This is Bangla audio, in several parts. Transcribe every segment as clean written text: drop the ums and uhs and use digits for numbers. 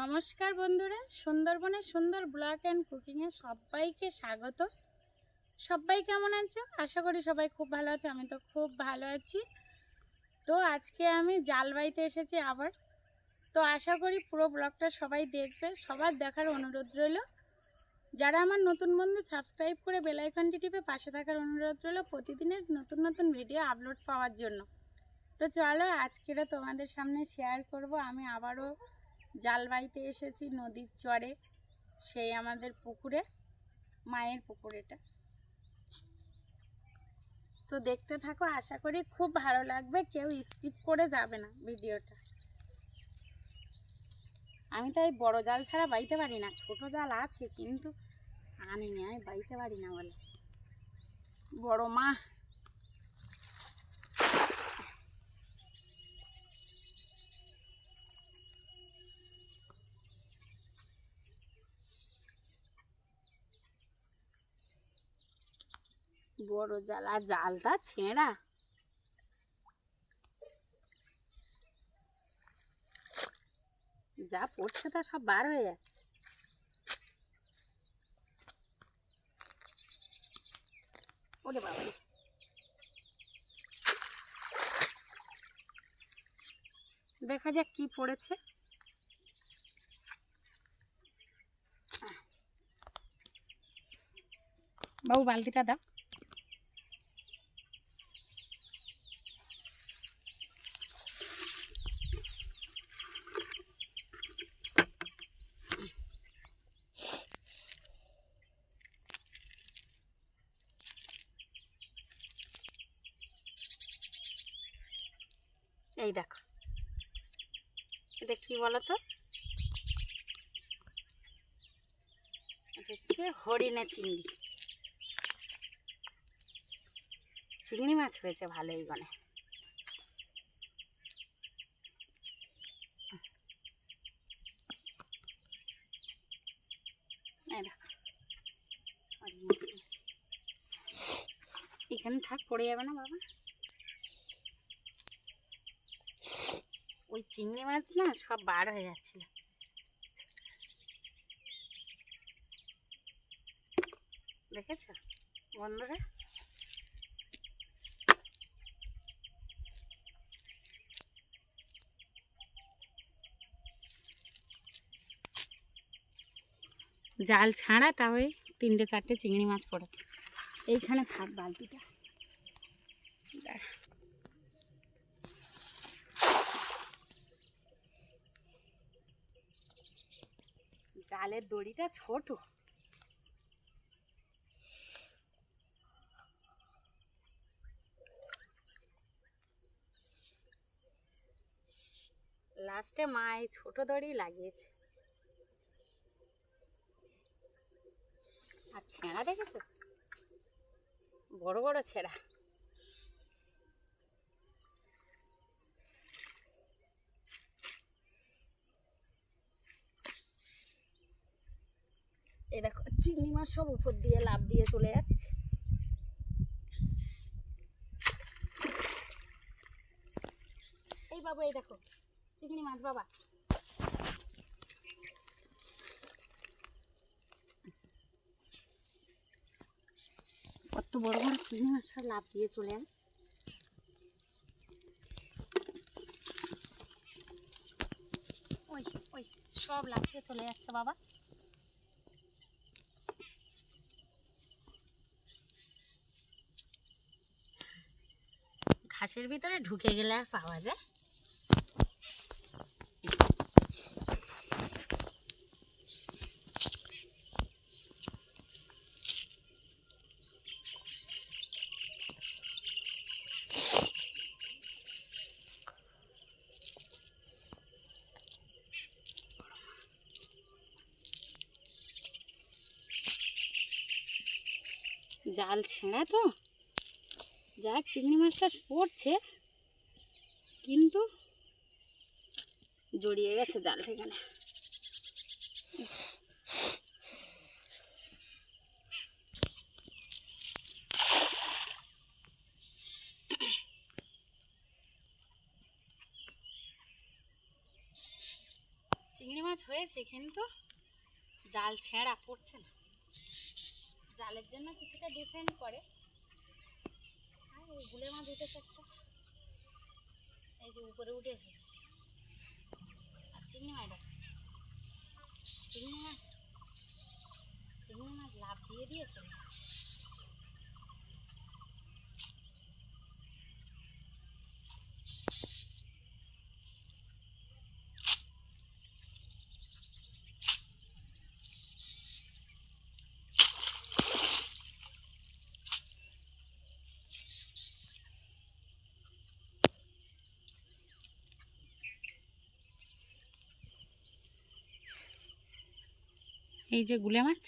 নমস্কার বন্ধুরা, সুন্দরবনের সুন্দর ব্লগ অ্যান্ড কুকিংয়ে সবাইকে স্বাগত। সবাই কেমন আছো? আশা করি সবাই খুব ভালো আছে। আমি তো খুব ভালো আছি। তো আজকে আমি জাল বাইতে এসেছি আবার। তো আশা করি পুরো ব্লগটা সবাই দেখবে। সবার দেখার অনুরোধ রইল। যারা আমার নতুন বন্ধু সাবস্ক্রাইব করে বেল আইকনটি টিপে পাশে থাকার অনুরোধ রইল প্রতিদিনের নতুন নতুন ভিডিও আপলোড পাওয়ার জন্য। তো চলো আজকের তোমাদের সামনে শেয়ার করব। আমি আবারও জাল বাইতে এসেছি নদীর চরে, সেই আমাদের পুকুরে, মায়ের পুকুর এটা। তো দেখতে থাকো, আশা করি খুব ভালো লাগবে, কেউ স্কিপ করে যাবে না ভিডিওটা। আমি তাই বড় জাল ছাড়া বাইতে পারি না, ছোট জাল আছে কিন্তু আনিনি, আমি বাইতে পারি না বলে। বড় মা বড় জাল, আর জালটা ছেঁড়া, যা পড়ছে তা সব বার হয়ে যাচ্ছে। ওরে বাবা, দেখা যাক কি পড়েছে। বাবু বালতিটা দাও। এই দেখো, এটা কি বলো তো? এটা হচ্ছে হরিণা চিংড়ি। চিংড়ি মাছ হয়েছে ভালোই গনে। এখানে থাক, পড়ে যাবে না বাবা। ওই চিংড়ি মাছ না সব বার হয়ে যাচ্ছিল। দেখেছো বন্ধুরা? জাল ছাড়া তাও 3-4টে চিংড়ি মাছ পড়েছে। এইখানে থাক বালতিটা। জালের দড়িটা ছোট, লাস্টে মা এই ছোট দড়ি লাগিয়েছে। আর ছেঁড়া দেখেছো? বড় বড় ছেঁড়া। এই দেখো চিংড়ি মাছ সব উপর দিয়ে লাফ দিয়ে চলে যাচ্ছে। এই বাবু, এই দেখো চিংড়ি মাছ বাবা। কত বড় বড় চিংড়ি মাছ সব লাফ দিয়ে চলে যাচ্ছে। ওই ওই সব লাফ দিয়ে চলে যাচ্ছে বাবা। ঘাসের ভিতরে ঢুকে গেলে আর পাওয়া যায়। জাল ছেঁড়া তো, যাক চিংড়ি মাছটা পড়ছে, কিন্তু জড়িয়ে গেছে জালটা এখানে। চিংড়ি মাছ হয়েছে কিন্তু জাল ছেঁড়া পড়ছে না, জালের জন্য কিছুটা ডিপেন্ড করে। আর ওই গুলে মাছ উঠেছে একটা, এই যে উপরে উঠে এসেছে। আর চিংড়ি মাছ চিংড়ি মাছ লাফ দিয়ে দিয়েছে। এই যে গুলে মাছ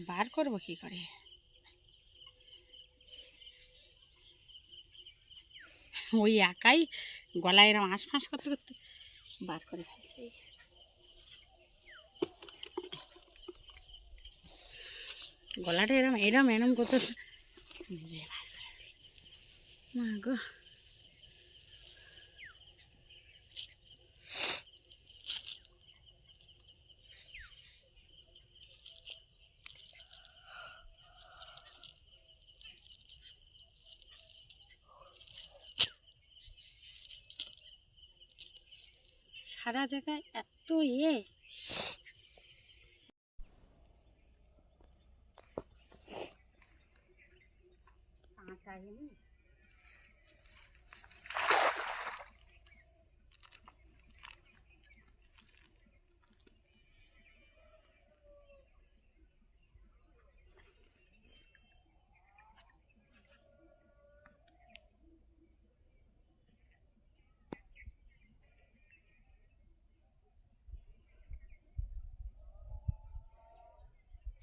বার করবো কি করে, ওই একাই গলায় এরম আঁশ করতে করতে বার করে ফেলছে। গলাটা এরম এরম এরম করতে মা গো। সারা জায়গায় এত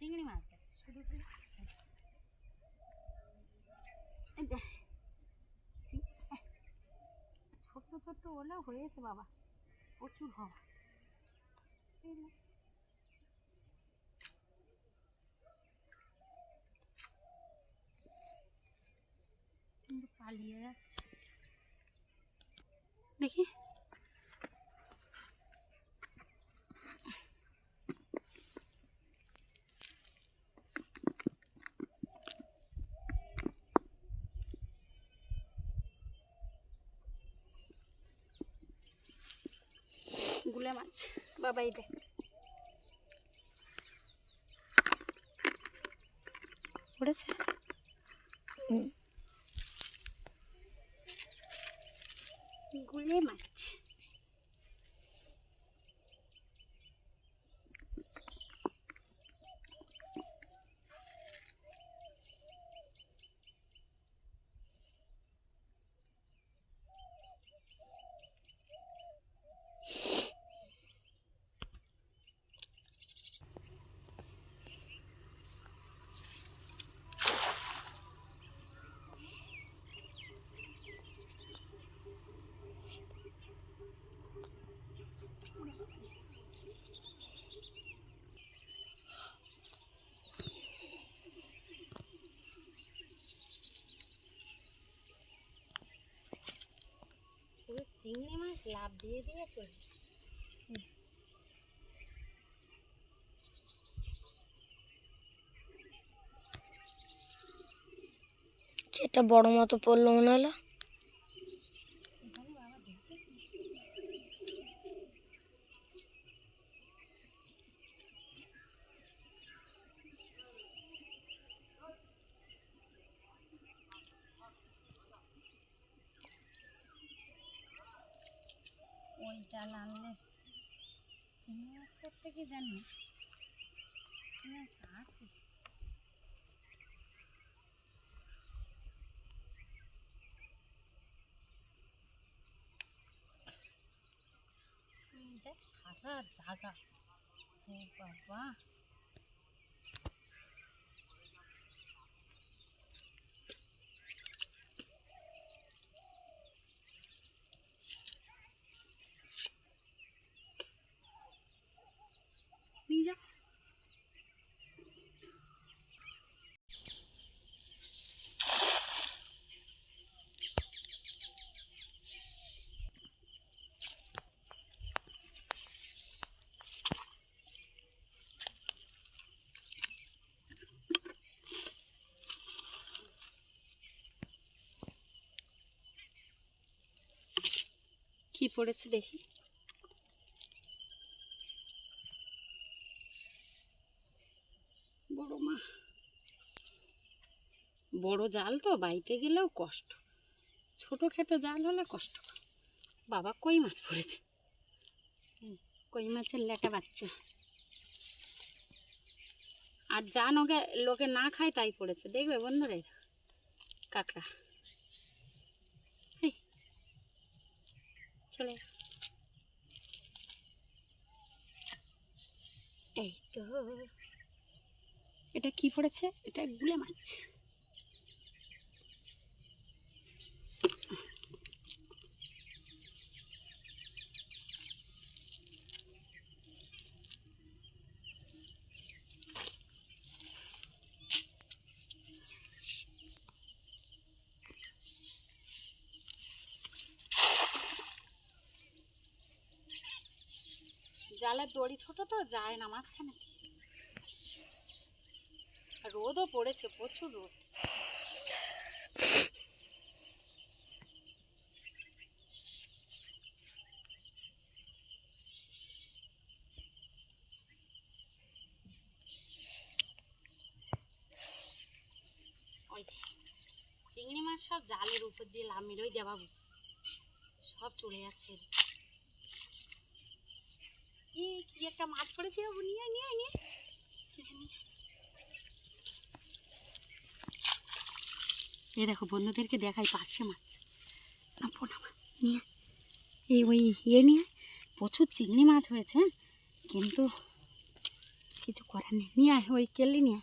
চিংড়ি মাছ শুধু ছোট্ট ছোট্ট ওলা হয়েছে বাবা, প্রচুর হওয়া। কিন্তু পালিয়ে যাচ্ছে দেখি। গুলে মাছ বাবা, এই দেখ উড়েছে। গুলে মাছ চিংড়ি মাছ লাফ দিয়ে দিয়েছে। এটা বড় মতো পড়লো মনে হলো। ওই জাল আনলে চিংড়ি মাছ করতে কি জানি আছে। দেখ সারা জায়গা, ও বাবা নিয়ে যা। কি পড়েছে দেখি। বড় মা, বড় জাল তো বাইতে গেলেও কষ্ট, ছোট খেতে জাল হলে কষ্ট। বাবা কই মাছ পড়েছে, কই মাছের লেটা বাচ্চা। আর যা লোকে না খায় তাই পড়েছে, দেখবে বন্ধুরা, কাঁকড়া। চলে এই তো, এটা কি পড়েছে? এটা গুলে মাছ। জালের দড়ি ছোট তো যায় না মাঝখানে। রোদও পড়েছে, প্রচুর রোদ। ওই চিংড়ি মাছ সব জালের উপর দিয়ে লামির, ওই দেবাবু সব চলে যাচ্ছে। কি একটা মাছ পড়েছে, বাবু নিয়ে নিয়ে নিয়ে। এই দেখো বন্ধুদেরকে দেখাই, পার্শে মাছ নিয়ে, এই ওই নিয়ে প্রচুর চিংড়ি মাছ হয়েছে, কিন্তু কিছু করার নেই। নিয়ে আয়, ওই কেলি নিয়ে।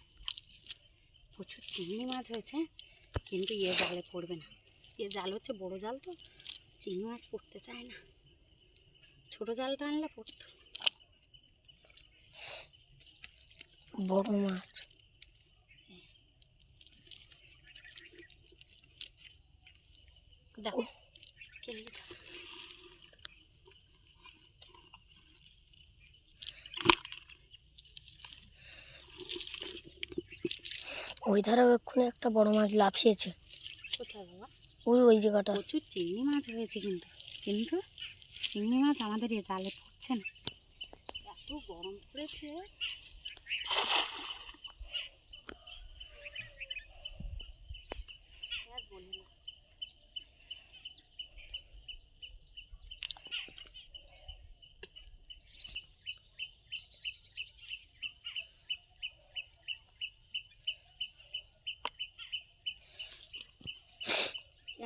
প্রচুর চিংড়ি মাছ হয়েছে, কিন্তু জালে পড়বে না। জাল হচ্ছে বড় জাল তো, চিংড়ি মাছ পড়তে চায় না। ছোট জালটা আনলে পড়তো। বড় মাছ দেখো, কেলি ওই ধারেও এক্ষুনি একটা বড় মাছ লাফিয়েছে। কোথায় বাবা? ওই জায়গাটা প্রচুর চিংড়ি মাছ হয়েছে, কিন্তু চিংড়ি মাছ আমাদের এ জালে পড়ছে না। এত গরম পড়েছে, আর বলি না।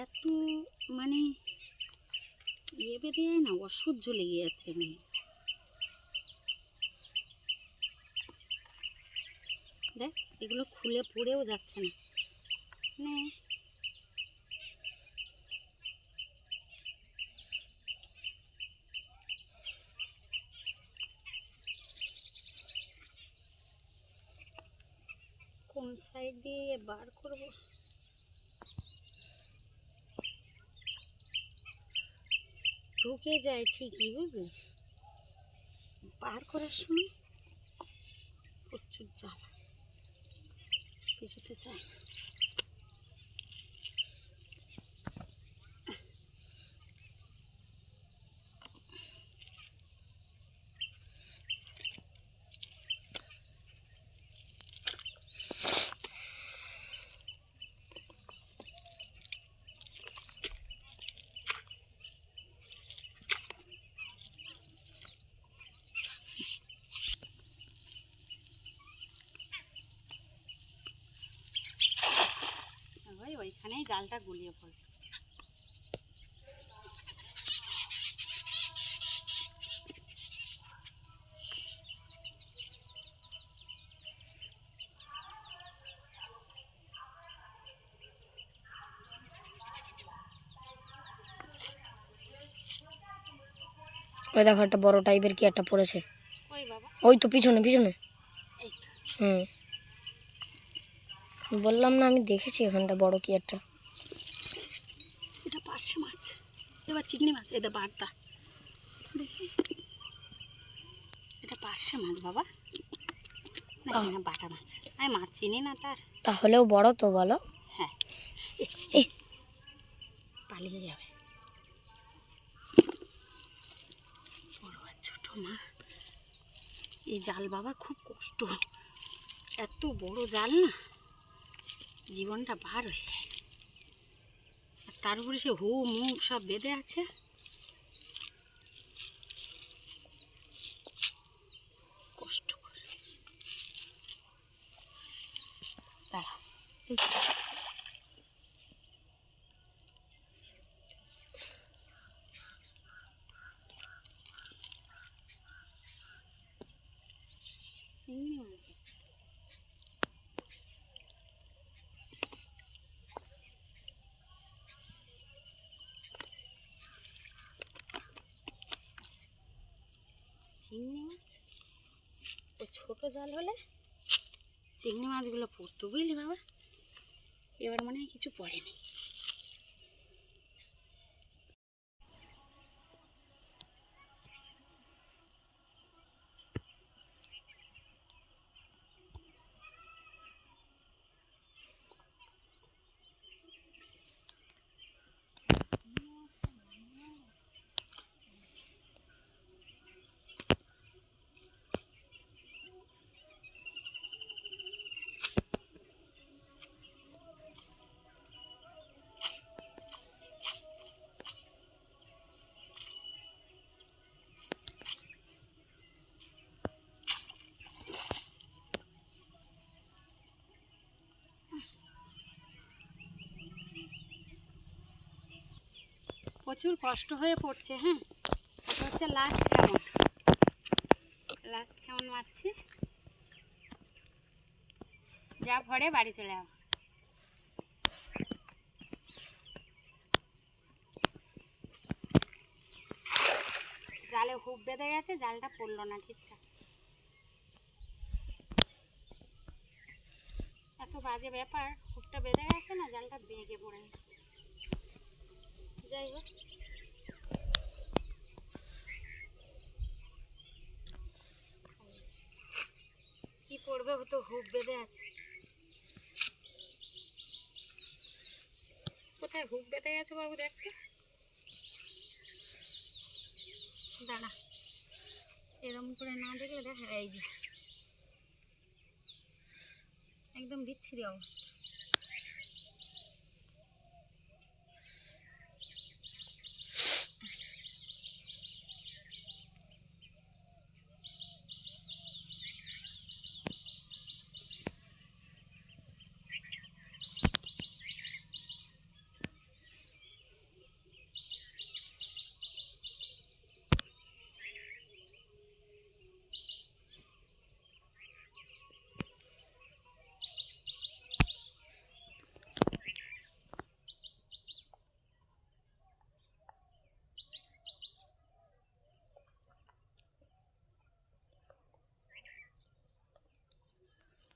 এত মানে বেঁধে যায় না, অসহ্য লেগে যাচ্ছে। দেখ, এগুলো খুলে পড়েও যাচ্ছে না। কোন সাইড দিয়ে বার করব? ঢুকে যায় ঠিকই, বুঝলি, বার করার সময় প্রচুর জ্বালা, কিছুতে চায় না। ওইখানেই জালটা গুলিয়ে পড়ে। ওই দেখো একটা বড় টাইপের কি একটা পড়েছে। ওই বাবা, ওই তো পিছনে পিছনে। এই তো। হুম, বললাম না, আমি দেখেছি এখানটা বড় কি একটা। এটা পার্শে মাছ, এবার চিংড়ি মাছ। এটা বারটা দেখি, এটা পার্শে মাছ বাবা, না বাটা মাছ। আমি মাছ চিনি না তার। তাহলেও বড় তো বলো। হ্যাঁ, পালিয়ে যাবে। মা, এই জাল বাবা খুব কষ্ট, এত বড় জাল না, জীবনটা বার হয়ে যায়। আর তার উপরে সে মুখ সব বেঁধে আছে। কষ্ট করে দাঁড়া, চিংড়ি মাছ, ওই ছোটো জাল হলে চিংড়ি মাছগুলো পড়তো, বুঝলি বাবা? এবার মনে হয় কিছু পড়েনি। প্রচুর কষ্ট হয়ে পড়ছে। হ্যাঁ, এটা হচ্ছে লাস্ট কেমন মারছি। যা ঘরে বাড়ি চলে যাও। জালে হুক বেঁধে গেছে, জালটা পড়লো না ঠিকঠাক। এত বাজে ব্যাপার, হুকটা বেঁধে গেছে না, জালটা বেঁকে পড়ে গেছে। যাই হোক, কি করবে, তো হুক বেঁধে আছে। কোথায় হুক বেঁধে গেছে বাবু, দেখতে দাঁড়া, এরম করে না দেখলে দেখা, এই যে একদম বিচ্ছিরি অবস্থা।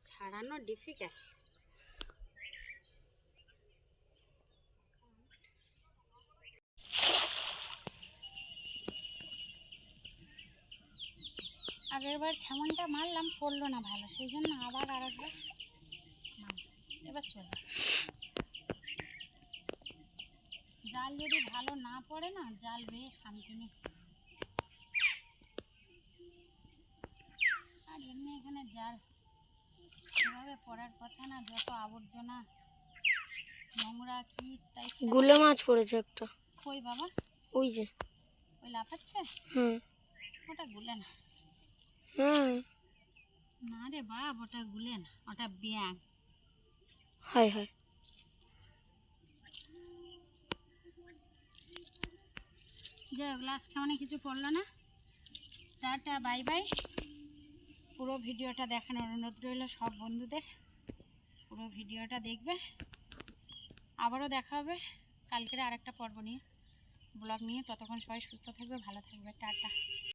ছাড়ানো ডিফিকাল্ট। আগেরবার কেমনটা মারলাম, পড়লো না ভালো, সেই জন্য আবার আরেকবার এবার চলো। জাল যদি ভালো না পড়ে না, জাল বেয়ে শান্তি নেই। আর এমনি এখানে জাল সেভাবে পড়ার কথা না, যত আবর্জনা নোংরা কি তাই। গুলে মাছ পড়েছে একটা। কই বাবা? ওই যে, ওই লাফাচ্ছে। ওটা গুলে না। না রে বাপ, ওটা গুলে না, ওটা ব্যাঙ। হায় হায়। যাই হোক, লাস্ট কেমন কিছু পড়লো না। Tata, bye bye. পুরো ভিডিওটা দেখানোর অনুরোধ রইল সব বন্ধুদের, পুরো ভিডিওটা দেখবে। আবারও দেখা হবে কালকের আরেকটা পর্ব নিয়ে, ব্লগ নিয়ে। ততক্ষণ সবাই সুস্থ থাকবে, ভালো থাকবে। টাটা।